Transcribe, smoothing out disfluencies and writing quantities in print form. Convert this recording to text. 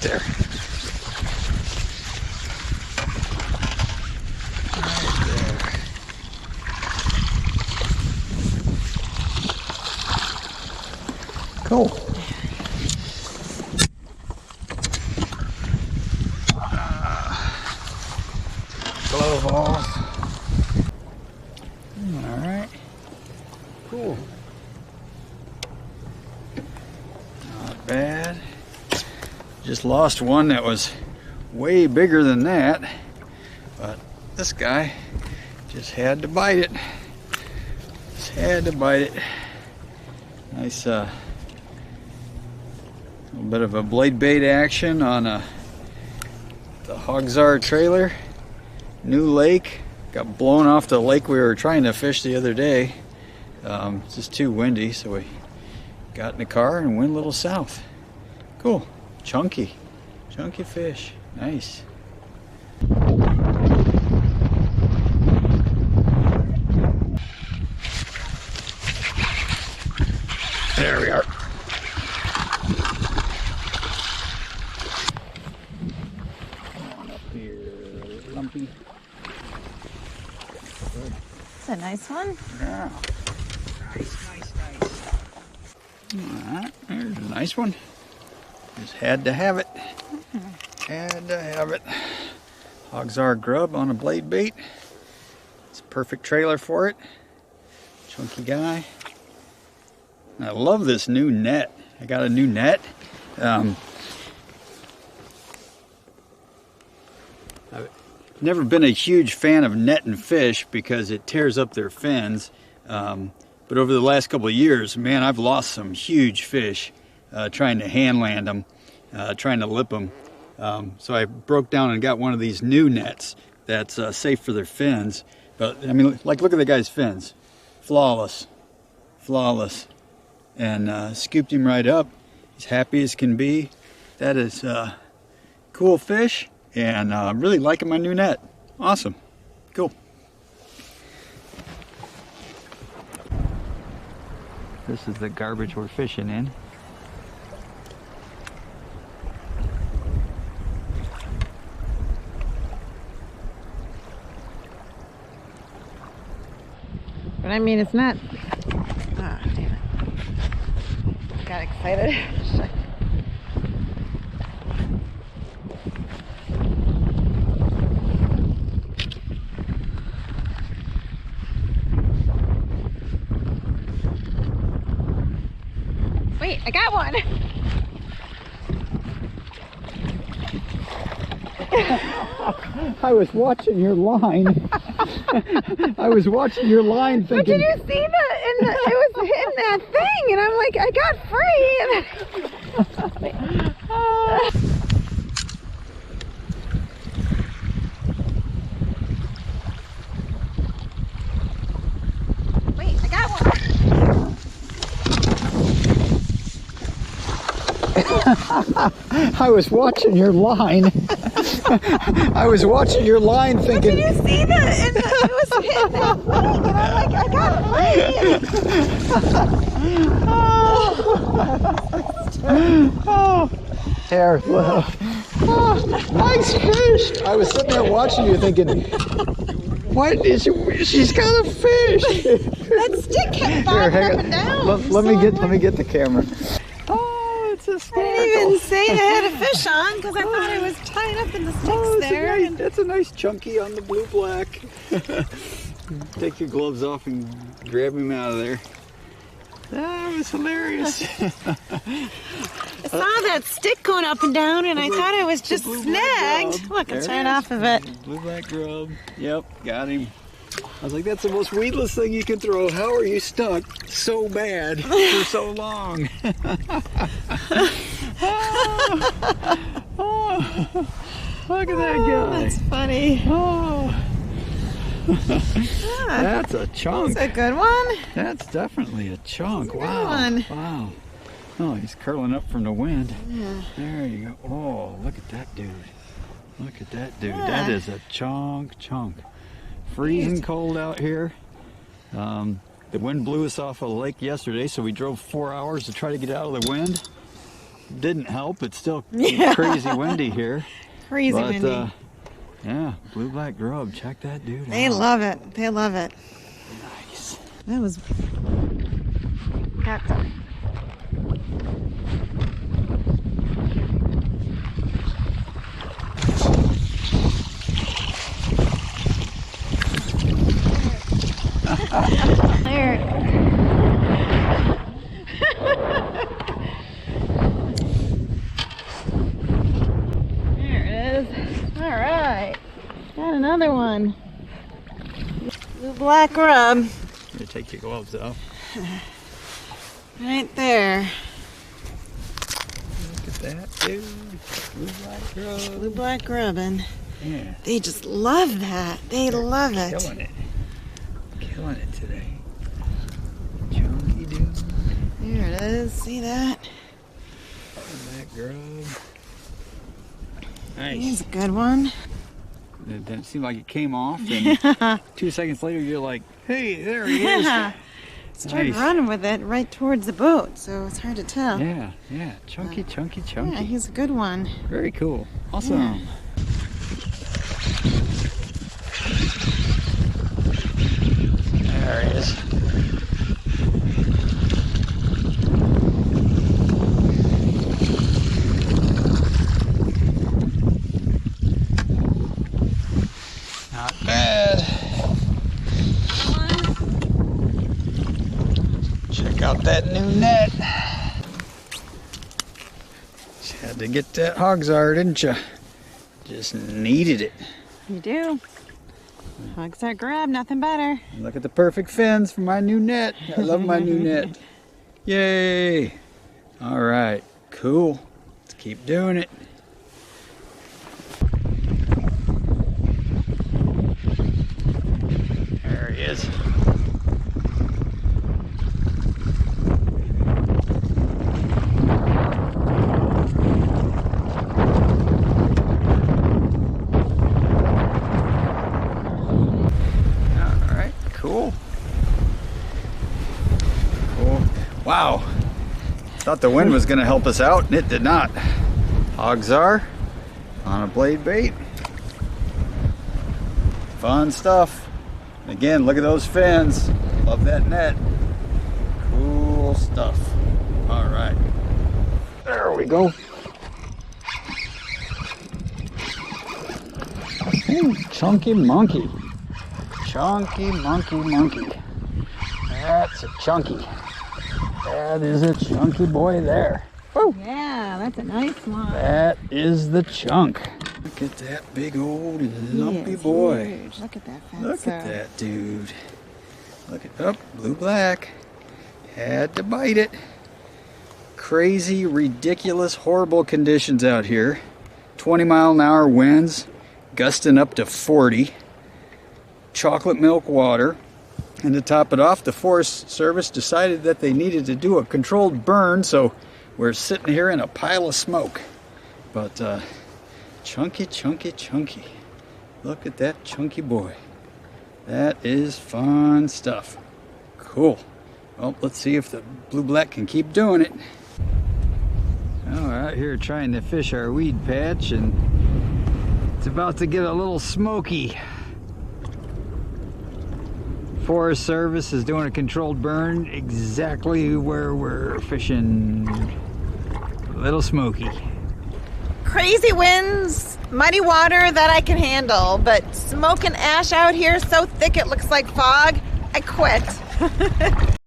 there. Cool. Glove off. All right. Cool. Not bad. Just lost one that was way bigger than that, but this guy just had to bite it. Just had to bite it. Nice little bit of a blade bait action on the Hawg Czar trailer. New lake. Got blown off the lake we were trying to fish the other day. It's just too windy, so we got in the car and went a little south. Cool. Chunky fish. Nice. There we are. Come on up here, lumpy. Good. That's a nice one. Yeah. Nice. Alright, there's a nice one. Just had to have it. Had to have it. Hawg Czar grub on a blade bait. It's a perfect trailer for it. Chunky guy. I love this new net. I got a new net. I've never been a huge fan of netting fish because it tears up their fins. But over the last couple of years, man, I've lost some huge fish trying to hand land them, trying to lip them. So I broke down and got one of these new nets that's safe for their fins. But I mean, like, look at the guy's fins. Flawless. And scooped him right up. He's happy as can be. That is cool fish, and I'm really liking my new net. Awesome. Cool. This is the garbage we're fishing in. But I mean, it's not. Ah, damn it. Got excited. Wait, I got one. I was watching your line. I was watching your line thinking. But did you see it was hitting that thing, and I'm like, I got free. Wait, I got one. I was watching your line. I was watching your line thinking. But did you see it was hitting that thing, and I'm like, I got free. There, well, nice fish. I was sitting there watching you thinking, what is she's got a fish. That stick kept bobbing up and down. Let me get the camera. Oh, it's a I didn't even say I had a fish on because I thought it was tied up in the sticks there. That's a nice chunky on the blue black. Take your gloves off and grab him out of there. That was hilarious. I saw that stick going up and down, and I thought it was just snagged. Look, it's right off of it. Blue black grub. Yep, got him. I was like, that's the most weedless thing you can throw. How are you stuck so bad for so long? Oh, look at that guy. That's funny. Oh. That's a chunk. That's a good one. That's definitely a chunk. That's a good one. Wow. Oh, he's curling up from the wind. Yeah. There you go. Oh, look at that dude. Look at that dude. Yeah. That is a chunk. Freezing cold out here. The wind blew us off a lake yesterday, so we drove 4 hours to try to get out of the wind. didn't help. It's still Yeah. crazy windy here. Crazy windy. Yeah, blue-black grub. Check that dude They out. love it. They love it. Nice. That was. Got. There. There it is. All right. Got another one. Blue black grub. Here, take your gloves off. Right there. Look at that dude. Blue-black grub. Blue black grubbin. Yeah. They just love that. They love it. Killing it. Killing it today. Chunky dude. There it is. See that? Blue-black grub. He's Nice. a good one. It didn't seem like it came off, and 2 seconds later you're like, hey, there he is. Started Nice. running with it right towards the boat, so it's hard to tell. Yeah, yeah. Chunky, chunky, chunky. Yeah, he's a good one. Very cool. Awesome. Yeah. There he is. Not bad. Check out that new net. Just had to get that Hawg Czar, didn't you? Just needed it. You do. Hawg Czar grab, nothing better. Look at the perfect fins for my new net. I love my new net. Yay! All right, cool. Let's keep doing it. There he is. All right, cool. Cool. Wow. Thought the wind was going to help us out, and it did not. Hawg Czar on a blade bait. Fun stuff. Again, look at those fins. Love that net. Cool stuff. All right. There we go. Ooh, chunky monkey. Chunky monkey monkey. That's a chunky. That is a chunky boy there. Woo. Yeah, that's a nice one. That is the chunk. Look at that big old lumpy boy. Huge. Look at that fence. Look at that dude. Look at up, blue black. Had to bite it. Crazy, ridiculous, horrible conditions out here. 20-mile-an-hour winds, gusting up to 40. Chocolate milk water. And to top it off, the Forest Service decided that they needed to do a controlled burn, so we're sitting here in a pile of smoke. But chunky, chunky, chunky. Look at that chunky boy. That is fun stuff. Cool. Well, let's see if the blue-black can keep doing it. Oh, we're out here trying to fish our weed patch, and it's about to get a little smoky. Forest Service is doing a controlled burn exactly where we're fishing. A little smoky. Crazy winds, muddy water that I can handle, but smoke and ash out here so thick it looks like fog. I quit.